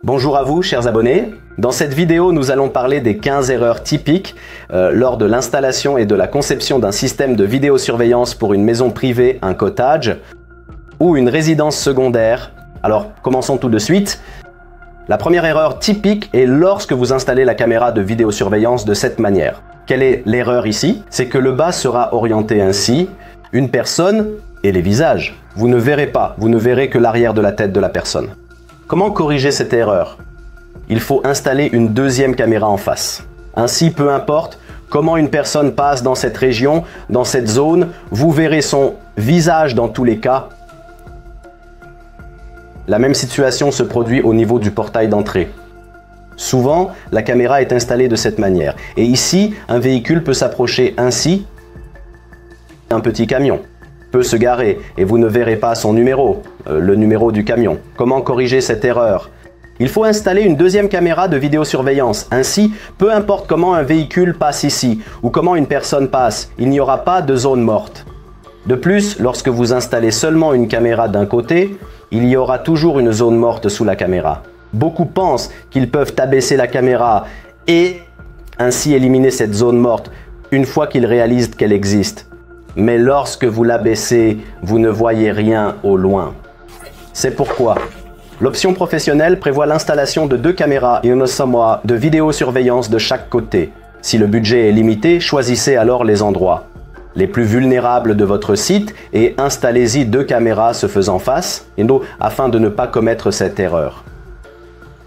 Bonjour à vous, chers abonnés. Dans cette vidéo, nous allons parler des 15 erreurs typiques lors de l'installation et de la conception d'un système de vidéosurveillance pour une maison privée, un cottage ou une résidence secondaire. Alors, commençons tout de suite. La première erreur typique est lorsque vous installez la caméra de vidéosurveillance de cette manière. Quelle est l'erreur ici? C'est que le bas sera orienté ainsi, une personne et les visages. Vous ne verrez pas, vous ne verrez que l'arrière de la tête de la personne. Comment corriger cette erreur? Il faut installer une deuxième caméra en face. Ainsi, peu importe comment une personne passe dans cette région, dans cette zone, vous verrez son visage dans tous les cas. La même situation se produit au niveau du portail d'entrée. Souvent, la caméra est installée de cette manière. Et ici, un véhicule peut s'approcher ainsi. Un petit camion peut se garer et vous ne verrez pas son numéro, le numéro du camion. Comment corriger cette erreur? Il faut installer une deuxième caméra de vidéosurveillance. Ainsi, peu importe comment un véhicule passe ici ou comment une personne passe, il n'y aura pas de zone morte. De plus, lorsque vous installez seulement une caméra d'un côté, il y aura toujours une zone morte sous la caméra. Beaucoup pensent qu'ils peuvent abaisser la caméra et ainsi éliminer cette zone morte une fois qu'ils réalisent qu'elle existe. Mais lorsque vous l'abaissez, vous ne voyez rien au loin. C'est pourquoi l'option professionnelle prévoit l'installation de 2 caméras et une sommoire de vidéosurveillance de chaque côté. Si le budget est limité, choisissez alors les endroits les plus vulnérables de votre site et installez-y 2 caméras se faisant face afin de ne pas commettre cette erreur.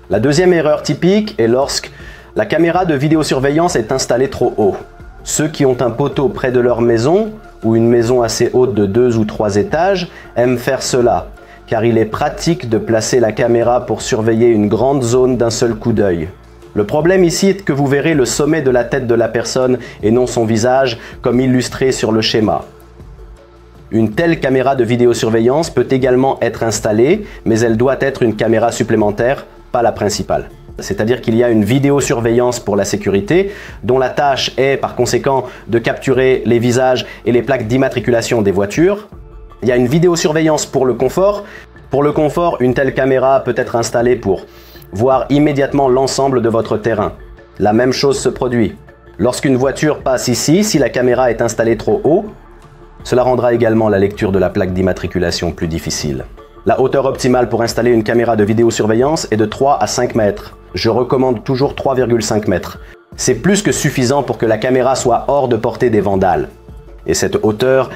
La deuxième erreur typique est lorsque la caméra de vidéosurveillance est installée trop haut. Ceux qui ont un poteau près de leur maison ou une maison assez haute de 2 ou 3 étages aiment faire cela, car il est pratique de placer la caméra pour surveiller une grande zone d'un seul coup d'œil. Le problème ici est que vous verrez le sommet de la tête de la personne et non son visage, comme illustré sur le schéma. Une telle caméra de vidéosurveillance peut également être installée, mais elle doit être une caméra supplémentaire, pas la principale. C'est-à-dire qu'il y a une vidéosurveillance pour la sécurité, dont la tâche est par conséquent de capturer les visages et les plaques d'immatriculation des voitures. Il y a une vidéosurveillance pour le confort. Pour le confort, une telle caméra peut être installée pour voir immédiatement l'ensemble de votre terrain. La même chose se produit. Lorsqu'une voiture passe ici, si la caméra est installée trop haut, cela rendra également la lecture de la plaque d'immatriculation plus difficile. La hauteur optimale pour installer une caméra de vidéosurveillance est de 3 à 5 mètres. Je recommande toujours 3,5 mètres. C'est plus que suffisant pour que la caméra soit hors de portée des vandales. Et cette hauteur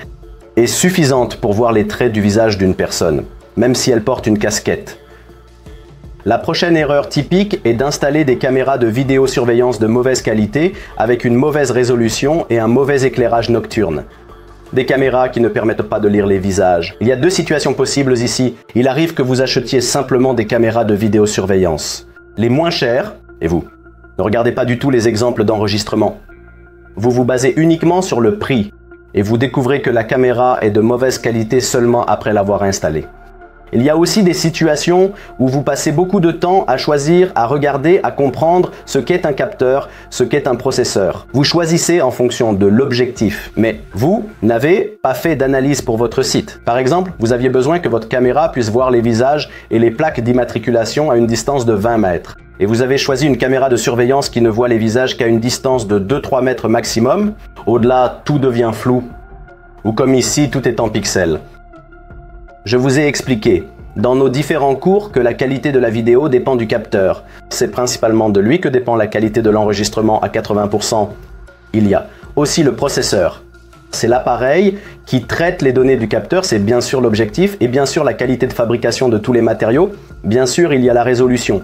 est suffisante pour voir les traits du visage d'une personne, même si elle porte une casquette. La prochaine erreur typique est d'installer des caméras de vidéosurveillance de mauvaise qualité avec une mauvaise résolution et un mauvais éclairage nocturne. Des caméras qui ne permettent pas de lire les visages. Il y a 2 situations possibles ici. Il arrive que vous achetiez simplement des caméras de vidéosurveillance. Les moins chères, et vous, ne regardez pas du tout les exemples d'enregistrement. Vous vous basez uniquement sur le prix et vous découvrez que la caméra est de mauvaise qualité seulement après l'avoir installée. Il y a aussi des situations où vous passez beaucoup de temps à choisir, à regarder, à comprendre ce qu'est un capteur, ce qu'est un processeur. Vous choisissez en fonction de l'objectif, mais vous n'avez pas fait d'analyse pour votre site. Par exemple, vous aviez besoin que votre caméra puisse voir les visages et les plaques d'immatriculation à une distance de 20 mètres. Et vous avez choisi une caméra de surveillance qui ne voit les visages qu'à une distance de 2-3 mètres maximum. Au-delà, tout devient flou. Ou comme ici, tout est en pixels. Je vous ai expliqué dans nos différents cours que la qualité de la vidéo dépend du capteur. C'est principalement de lui que dépend la qualité de l'enregistrement à 80%. Il y a aussi le processeur. C'est l'appareil qui traite les données du capteur, c'est bien sûr l'objectif et bien sûr la qualité de fabrication de tous les matériaux. Bien sûr, il y a la résolution.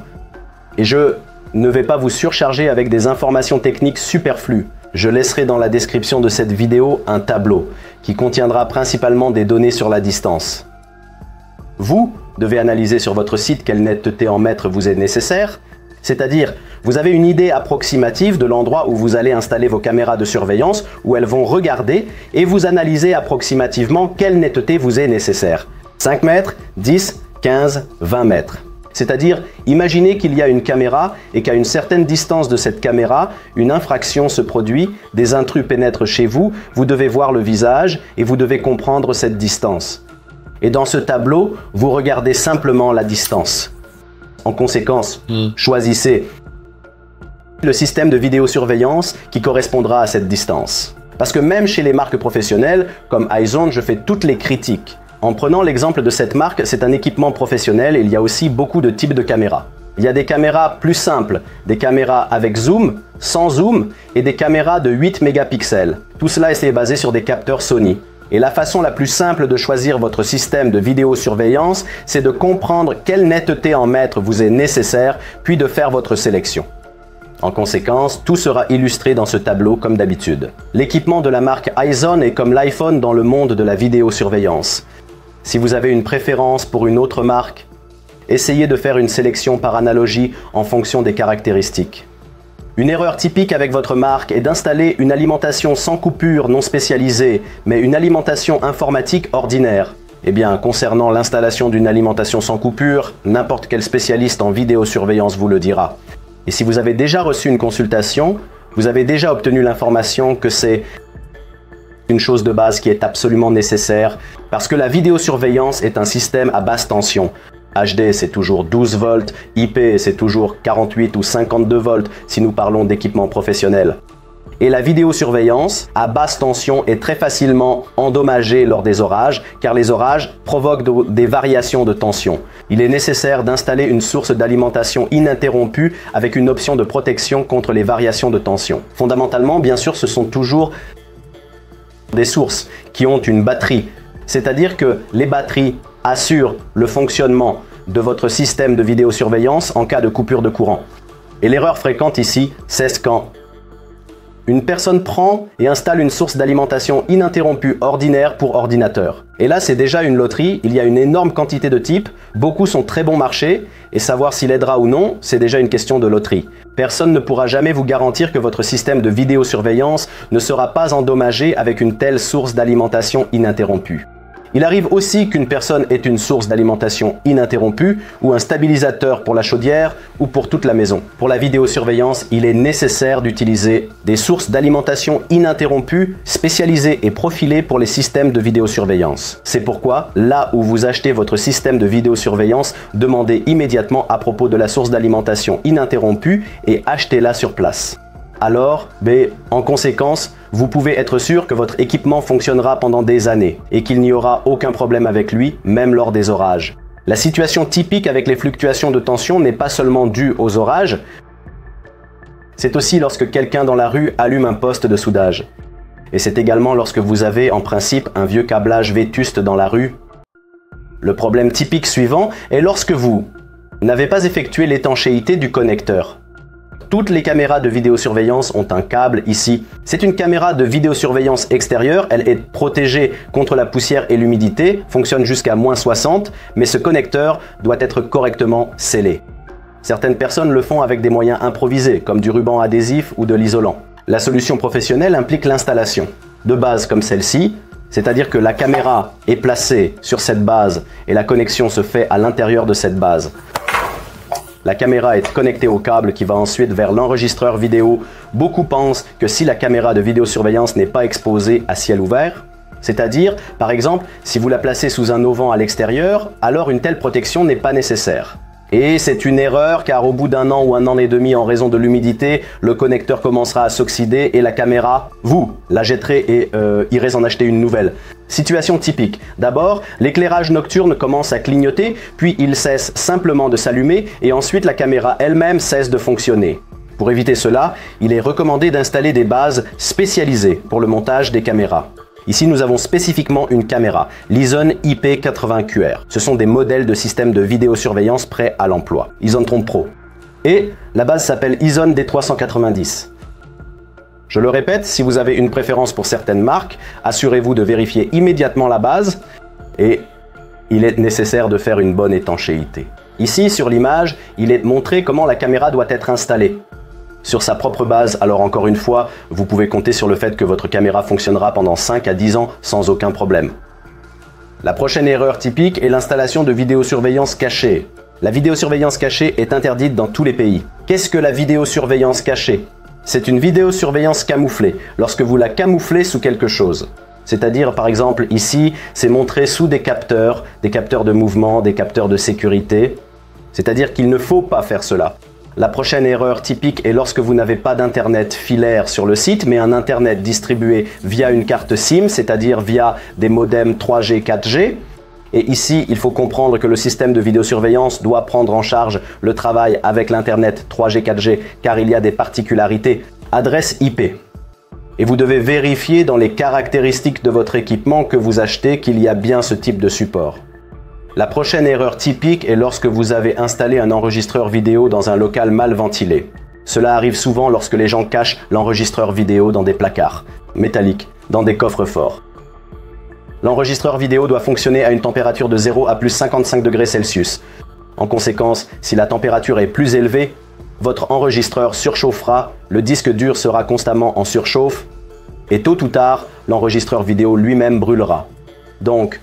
Et je ne vais pas vous surcharger avec des informations techniques superflues. Je laisserai dans la description de cette vidéo un tableau qui contiendra principalement des données sur la distance. Vous devez analyser sur votre site quelle netteté en mètres vous est nécessaire, c'est-à-dire vous avez une idée approximative de l'endroit où vous allez installer vos caméras de surveillance, où elles vont regarder, et vous analysez approximativement quelle netteté vous est nécessaire. 5 mètres, 10, 15, 20 mètres. C'est-à-dire, imaginez qu'il y a une caméra et qu'à une certaine distance de cette caméra, une infraction se produit, des intrus pénètrent chez vous, vous devez voir le visage et vous devez comprendre cette distance. Et dans ce tableau, vous regardez simplement la distance. En conséquence, choisissez le système de vidéosurveillance qui correspondra à cette distance. Parce que même chez les marques professionnelles, comme iZone, je fais toutes les critiques. En prenant l'exemple de cette marque, c'est un équipement professionnel et il y a aussi beaucoup de types de caméras. Il y a des caméras plus simples, des caméras avec zoom, sans zoom et des caméras de 8 mégapixels. Tout cela est basé sur des capteurs Sony. Et la façon la plus simple de choisir votre système de vidéosurveillance, c'est de comprendre quelle netteté en mètres vous est nécessaire, puis de faire votre sélection. En conséquence, tout sera illustré dans ce tableau comme d'habitude. L'équipement de la marque iZone est comme l'iPhone dans le monde de la vidéosurveillance. Si vous avez une préférence pour une autre marque, essayez de faire une sélection par analogie en fonction des caractéristiques. Une erreur typique avec votre marque est d'installer une alimentation sans coupure non spécialisée, mais une alimentation informatique ordinaire. Eh bien, concernant l'installation d'une alimentation sans coupure, n'importe quel spécialiste en vidéosurveillance vous le dira. Et si vous avez déjà reçu une consultation, vous avez déjà obtenu l'information que c'est une chose de base qui est absolument nécessaire parce que la vidéosurveillance est un système à basse tension. HD c'est toujours 12 volts, IP c'est toujours 48 ou 52 volts si nous parlons d'équipement professionnel. Et la vidéosurveillance à basse tension est très facilement endommagée lors des orages car les orages provoquent des variations de tension. Il est nécessaire d'installer une source d'alimentation ininterrompue avec une option de protection contre les variations de tension. Fondamentalement, bien sûr, ce sont toujours des sources qui ont une batterie, c'est-à-dire que les batteries assurent le fonctionnement de votre système de vidéosurveillance en cas de coupure de courant. Et l'erreur fréquente ici, c'est quand une personne prend et installe une source d'alimentation ininterrompue ordinaire pour ordinateur. Et là, c'est déjà une loterie, il y a une énorme quantité de types, beaucoup sont très bon marché, et savoir s'il aidera ou non, c'est déjà une question de loterie. Personne ne pourra jamais vous garantir que votre système de vidéosurveillance ne sera pas endommagé avec une telle source d'alimentation ininterrompue. Il arrive aussi qu'une personne ait une source d'alimentation ininterrompue ou un stabilisateur pour la chaudière ou pour toute la maison. Pour la vidéosurveillance, il est nécessaire d'utiliser des sources d'alimentation ininterrompues spécialisées et profilées pour les systèmes de vidéosurveillance. C'est pourquoi, là où vous achetez votre système de vidéosurveillance, demandez immédiatement à propos de la source d'alimentation ininterrompue et achetez-la sur place. Alors, en conséquence, vous pouvez être sûr que votre équipement fonctionnera pendant des années et qu'il n'y aura aucun problème avec lui, même lors des orages. La situation typique avec les fluctuations de tension n'est pas seulement due aux orages, c'est aussi lorsque quelqu'un dans la rue allume un poste de soudage. Et c'est également lorsque vous avez en principe un vieux câblage vétuste dans la rue. Le problème typique suivant est lorsque vous n'avez pas effectué l'étanchéité du connecteur. Toutes les caméras de vidéosurveillance ont un câble ici. C'est une caméra de vidéosurveillance extérieure, elle est protégée contre la poussière et l'humidité, fonctionne jusqu'à -60, mais ce connecteur doit être correctement scellé. Certaines personnes le font avec des moyens improvisés, comme du ruban adhésif ou de l'isolant. La solution professionnelle implique l'installation de base comme celle-ci, c'est-à-dire que la caméra est placée sur cette base et la connexion se fait à l'intérieur de cette base. La caméra est connectée au câble qui va ensuite vers l'enregistreur vidéo. Beaucoup pensent que si la caméra de vidéosurveillance n'est pas exposée à ciel ouvert, c'est-à-dire, par exemple, si vous la placez sous un auvent à l'extérieur, alors une telle protection n'est pas nécessaire. Et c'est une erreur car au bout d'un an ou un an et demi en raison de l'humidité, le connecteur commencera à s'oxyder et la caméra, vous, la jetterez et irez en acheter une nouvelle. Situation typique. D'abord, l'éclairage nocturne commence à clignoter, puis il cesse simplement de s'allumer et ensuite la caméra elle-même cesse de fonctionner. Pour éviter cela, il est recommandé d'installer des bases spécialisées pour le montage des caméras. Ici, nous avons spécifiquement une caméra, l'iZone IP80QR. Ce sont des modèles de systèmes de vidéosurveillance prêts à l'emploi, iZone Trompe Pro. Et la base s'appelle iZone D390. Je le répète, si vous avez une préférence pour certaines marques, assurez-vous de vérifier immédiatement la base et il est nécessaire de faire une bonne étanchéité. Ici, sur l'image, il est montré comment la caméra doit être installée. Sur sa propre base, alors encore une fois, vous pouvez compter sur le fait que votre caméra fonctionnera pendant 5 à 10 ans sans aucun problème. La prochaine erreur typique est l'installation de vidéosurveillance cachée. La vidéosurveillance cachée est interdite dans tous les pays. Qu'est-ce que la vidéosurveillance cachée ? C'est une vidéosurveillance camouflée, lorsque vous la camouflez sous quelque chose. C'est-à-dire, par exemple, ici, c'est montré sous des capteurs de mouvement, des capteurs de sécurité. C'est-à-dire qu'il ne faut pas faire cela. La prochaine erreur typique est lorsque vous n'avez pas d'internet filaire sur le site, mais un internet distribué via une carte SIM, c'est-à-dire via des modems 3G, 4G. Et ici, il faut comprendre que le système de vidéosurveillance doit prendre en charge le travail avec l'internet 3G, 4G, car il y a des particularités. Adresse IP. Et vous devez vérifier dans les caractéristiques de votre équipement que vous achetez qu'il y a bien ce type de support. La prochaine erreur typique est lorsque vous avez installé un enregistreur vidéo dans un local mal ventilé. Cela arrive souvent lorsque les gens cachent l'enregistreur vidéo dans des placards métalliques, dans des coffres forts. L'enregistreur vidéo doit fonctionner à une température de 0 à plus 55 degrés Celsius. En conséquence, si la température est plus élevée, votre enregistreur surchauffera, le disque dur sera constamment en surchauffe et tôt ou tard, l'enregistreur vidéo lui-même brûlera. Donc,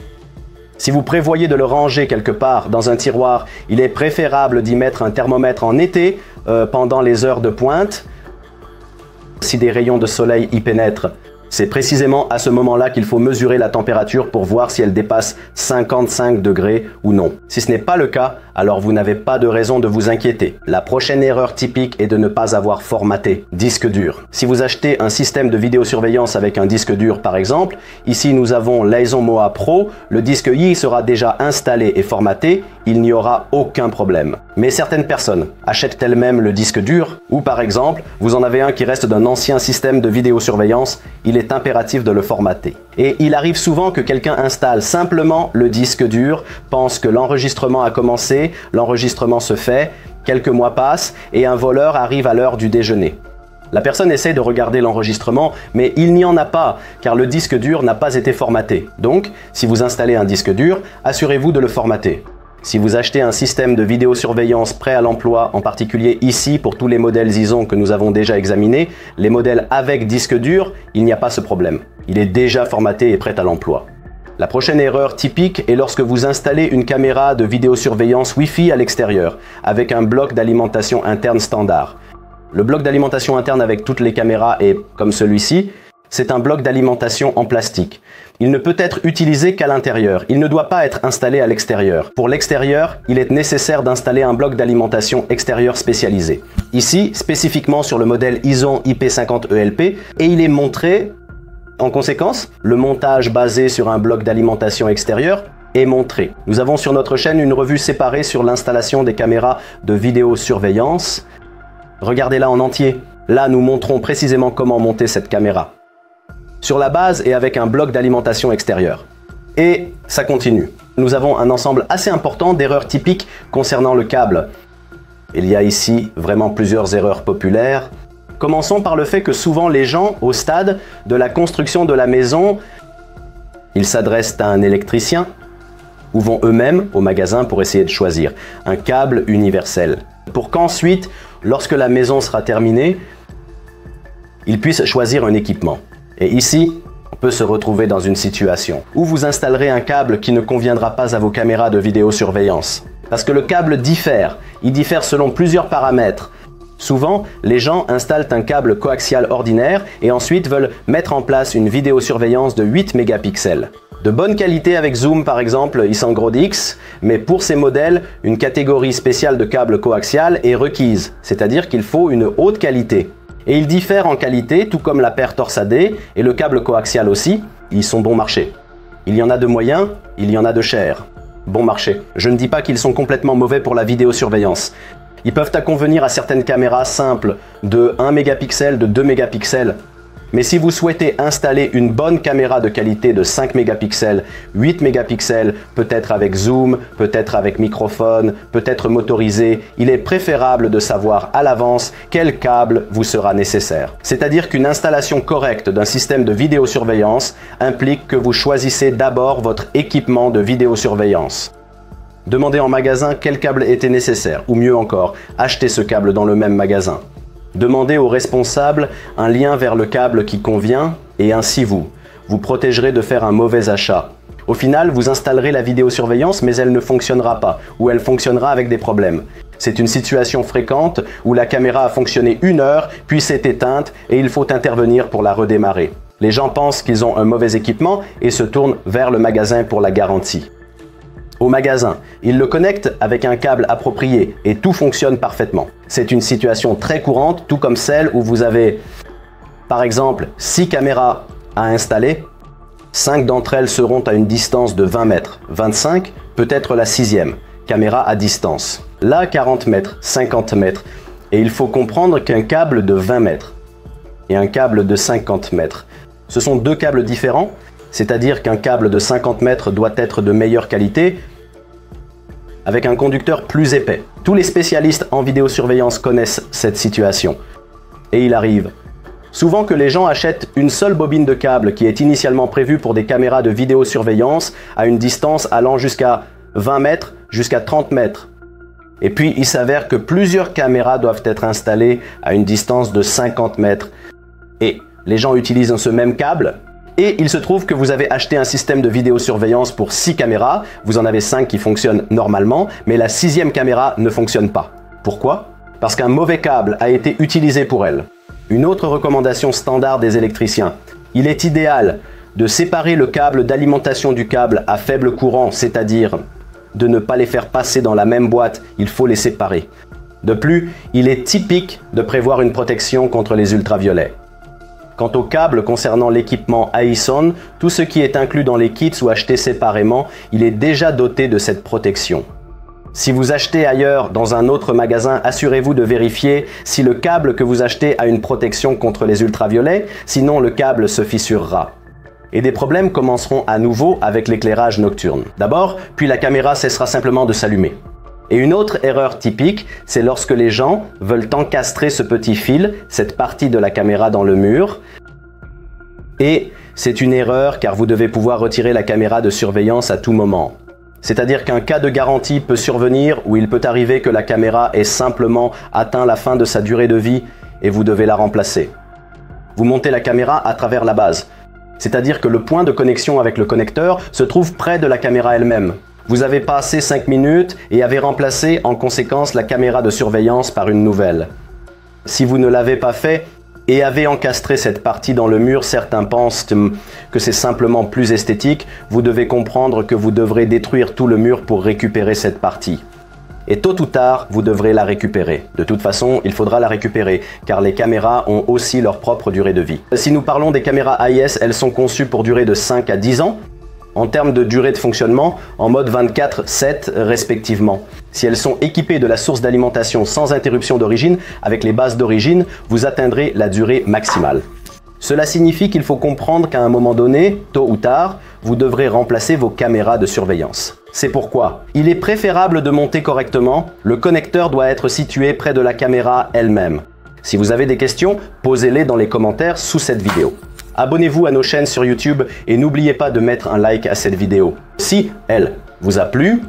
si vous prévoyez de le ranger quelque part dans un tiroir, il est préférable d'y mettre un thermomètre en été pendant les heures de pointe. Si des rayons de soleil y pénètrent, c'est précisément à ce moment-là qu'il faut mesurer la température pour voir si elle dépasse 55 degrés ou non. Si ce n'est pas le cas, alors vous n'avez pas de raison de vous inquiéter. La prochaine erreur typique est de ne pas avoir formaté disque dur. Si vous achetez un système de vidéosurveillance avec un disque dur par exemple, ici nous avons l'Aison Moa Pro, le disque y sera déjà installé et formaté, il n'y aura aucun problème. Mais certaines personnes achètent elles-mêmes le disque dur, ou par exemple, vous en avez un qui reste d'un ancien système de vidéosurveillance, il est impératif de le formater. Et il arrive souvent que quelqu'un installe simplement le disque dur, pense que l'enregistrement a commencé, l'enregistrement se fait, quelques mois passent et un voleur arrive à l'heure du déjeuner. La personne essaie de regarder l'enregistrement, mais il n'y en a pas, car le disque dur n'a pas été formaté. Donc, si vous installez un disque dur, assurez-vous de le formater. Si vous achetez un système de vidéosurveillance prêt à l'emploi, en particulier ici pour tous les modèles Zison que nous avons déjà examinés, les modèles avec disque dur, il n'y a pas ce problème. Il est déjà formaté et prêt à l'emploi. La prochaine erreur typique est lorsque vous installez une caméra de vidéosurveillance Wi-Fi à l'extérieur, avec un bloc d'alimentation interne standard. Le bloc d'alimentation interne avec toutes les caméras est comme celui-ci. C'est un bloc d'alimentation en plastique. Il ne peut être utilisé qu'à l'intérieur. Il ne doit pas être installé à l'extérieur. Pour l'extérieur, il est nécessaire d'installer un bloc d'alimentation extérieur spécialisé. Ici, spécifiquement sur le modèle Ison IP50ELP, et il est montré. En conséquence, le montage basé sur un bloc d'alimentation extérieur est montré. Nous avons sur notre chaîne une revue séparée sur l'installation des caméras de vidéosurveillance. Regardez-la en entier. Là, nous montrons précisément comment monter cette caméra. Sur la base et avec un bloc d'alimentation extérieur. Et ça continue. Nous avons un ensemble assez important d'erreurs typiques concernant le câble. Il y a ici vraiment plusieurs erreurs populaires. Commençons par le fait que souvent les gens, au stade de la construction de la maison, ils s'adressent à un électricien ou vont eux-mêmes au magasin pour essayer de choisir un câble universel. Pour qu'ensuite, lorsque la maison sera terminée, ils puissent choisir un équipement. Et ici, on peut se retrouver dans une situation où vous installerez un câble qui ne conviendra pas à vos caméras de vidéosurveillance. Parce que le câble diffère. Il diffère selon plusieurs paramètres. Souvent, les gens installent un câble coaxial ordinaire et ensuite veulent mettre en place une vidéosurveillance de 8 mégapixels. De bonne qualité avec zoom par exemple Isangrodix, mais pour ces modèles, une catégorie spéciale de câble coaxial est requise, c'est-à-dire qu'il faut une haute qualité. Et ils diffèrent en qualité, tout comme la paire torsadée et le câble coaxial aussi, ils sont bon marché. Il y en a de moyens, il y en a de chers. Bon marché. Je ne dis pas qu'ils sont complètement mauvais pour la vidéosurveillance. Ils peuvent convenir à certaines caméras simples de 1 mégapixel, de 2 mégapixels. Mais si vous souhaitez installer une bonne caméra de qualité de 5 mégapixels, 8 mégapixels, peut-être avec zoom, peut-être avec microphone, peut-être motorisé, il est préférable de savoir à l'avance quel câble vous sera nécessaire. C'est-à-dire qu'une installation correcte d'un système de vidéosurveillance implique que vous choisissez d'abord votre équipement de vidéosurveillance. Demandez en magasin quel câble était nécessaire, ou mieux encore, achetez ce câble dans le même magasin. Demandez au responsable un lien vers le câble qui convient et ainsi vous protégerez de faire un mauvais achat. Au final, vous installerez la vidéosurveillance mais elle ne fonctionnera pas ou elle fonctionnera avec des problèmes. C'est une situation fréquente où la caméra a fonctionné 1 heure puis s'est éteinte et il faut intervenir pour la redémarrer. Les gens pensent qu'ils ont un mauvais équipement et se tournent vers le magasin pour la garantie. au magasin. Il le connecte avec un câble approprié et tout fonctionne parfaitement. C'est une situation très courante, tout comme celle où vous avez, par exemple, 6 caméras à installer. 5 d'entre elles seront à une distance de 20 mètres. 25 peut être la 6e, caméra à distance. Là, 40 mètres, 50 mètres. Et il faut comprendre qu'un câble de 20 mètres et un câble de 50 mètres, ce sont 2 câbles différents, c'est-à-dire qu'un câble de 50 mètres doit être de meilleure qualité avec un conducteur plus épais. Tous les spécialistes en vidéosurveillance connaissent cette situation. Et il arrive souvent que les gens achètent une seule bobine de câble qui est initialement prévue pour des caméras de vidéosurveillance à une distance allant jusqu'à 20 mètres, jusqu'à 30 mètres. Et puis, il s'avère que plusieurs caméras doivent être installées à une distance de 50 mètres. Et les gens utilisent ce même câble. Et il se trouve que vous avez acheté un système de vidéosurveillance pour 6 caméras. Vous en avez 5 qui fonctionnent normalement, mais la 6e caméra ne fonctionne pas. Pourquoi? Parce qu'un mauvais câble a été utilisé pour elle. Une autre recommandation standard des électriciens. Il est idéal de séparer le câble d'alimentation du câble à faible courant, c'est-à-dire de ne pas les faire passer dans la même boîte, il faut les séparer. De plus, il est typique de prévoir une protection contre les ultraviolets. Quant aux câbles concernant l'équipement Aison, tout ce qui est inclus dans les kits ou acheté séparément, il est déjà doté de cette protection. Si vous achetez ailleurs dans un autre magasin, assurez-vous de vérifier si le câble que vous achetez a une protection contre les ultraviolets, sinon le câble se fissurera. Et des problèmes commenceront à nouveau avec l'éclairage nocturne. D'abord, puis la caméra cessera simplement de s'allumer. Et une autre erreur typique, c'est lorsque les gens veulent encastrer ce petit fil, cette partie de la caméra dans le mur. Et c'est une erreur car vous devez pouvoir retirer la caméra de surveillance à tout moment. C'est-à-dire qu'un cas de garantie peut survenir où il peut arriver que la caméra ait simplement atteint la fin de sa durée de vie et vous devez la remplacer. Vous montez la caméra à travers la base. C'est-à-dire que le point de connexion avec le connecteur se trouve près de la caméra elle-même. Vous avez passé 5 minutes et avez remplacé en conséquence la caméra de surveillance par une nouvelle. Si vous ne l'avez pas fait et avez encastré cette partie dans le mur, certains pensent que c'est simplement plus esthétique. Vous devez comprendre que vous devrez détruire tout le mur pour récupérer cette partie. Et tôt ou tard, vous devrez la récupérer. De toute façon, il faudra la récupérer, car les caméras ont aussi leur propre durée de vie. Si nous parlons des caméras AIS, elles sont conçues pour durer de 5 à 10 ans. En termes de durée de fonctionnement, en mode 24/7 respectivement. Si elles sont équipées de la source d'alimentation sans interruption d'origine, avec les bases d'origine, vous atteindrez la durée maximale. Cela signifie qu'il faut comprendre qu'à un moment donné, tôt ou tard, vous devrez remplacer vos caméras de surveillance. C'est pourquoi il est préférable de monter correctement. Le connecteur doit être situé près de la caméra elle-même. Si vous avez des questions, posez-les dans les commentaires sous cette vidéo. Abonnez-vous à nos chaînes sur YouTube et n'oubliez pas de mettre un like à cette vidéo. Si elle vous a plu,